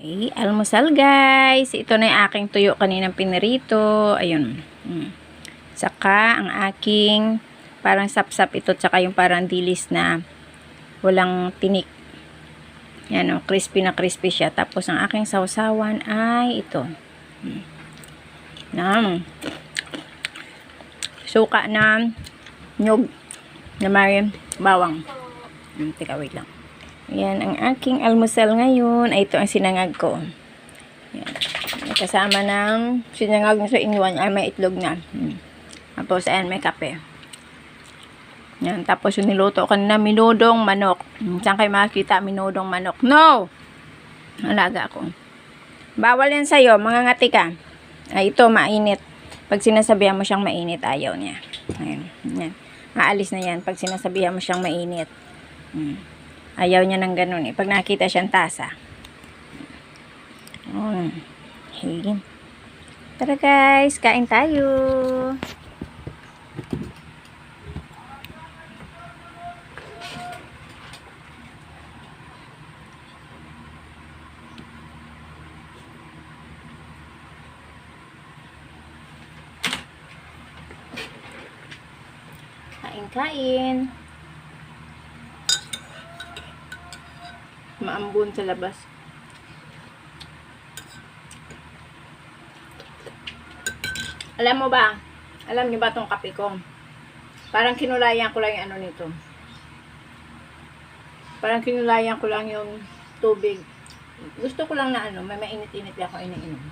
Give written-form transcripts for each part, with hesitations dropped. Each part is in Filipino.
Okay, almusal guys. Ito na yung aking tuyo kaninang pinirito. Ayun. Saka ang aking parang sapsap ito. Saka yung parang dilis na walang tinik. Yan o, crispy na crispy siya. Tapos ang aking sausawan ay ito. Suka na nyog na may bawang. Teka, wait lang. Yan, ang aking almusal ngayon ay ito ang sinangag ko. Yan. Kasama ng sinangag sa inywan ay may itlog na. Tapos, ayan, may kape. Yan, tapos yung niluto ko na minudong manok. Saan kayo makikita minudong manok? No! Alaga ako. Bawal yan sa'yo, mga ngati ka. Ay, ito, mainit. Pag sinasabihan mo siyang mainit, ayaw niya. Ayan, yan. Maalis na yan pag sinasabihan mo siyang mainit. Ayaw niya ng ganun eh. Pag nakita siyang tasa. Higin. Tara guys, kain tayo. Kain. Maambun sa labas. Alam mo ba? Alam niyo ba tong kape ko? Parang kinulayan ko lang yung ano nito. Parang kinulayan ko lang yung tubig. Gusto ko lang na ano, may mainit-init ako iniinom.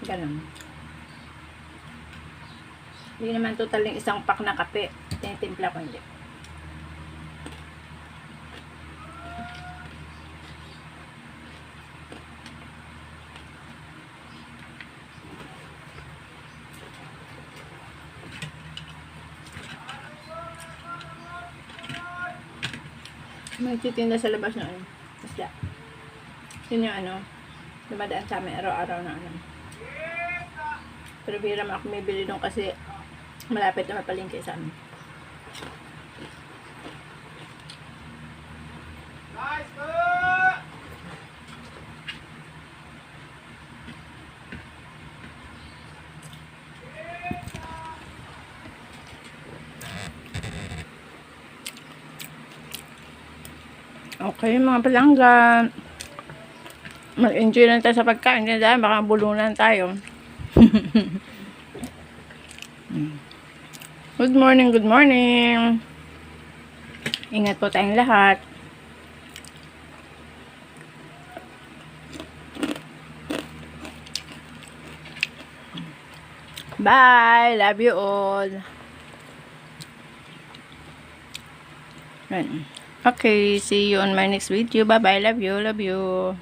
Ganun. Hindi naman totaling isang pack na kape. Tinitimpla ko hindi. May titinda sa labas na ano. Isda. Yun yung ano. Dumadaan sa amin araw-araw na ano. Pero bihira mo ako may bili doon kasi malapit na mapalingki sa amin. Okay, mga palangga. Mag-enjoy lang tayo sa pagkain. Hindi dahil baka bulunan tayo. Good morning, good morning. Ingat po tayong lahat. Bye. Love you all. Okay, see you on my next video. Bye-bye. Love you. Love you.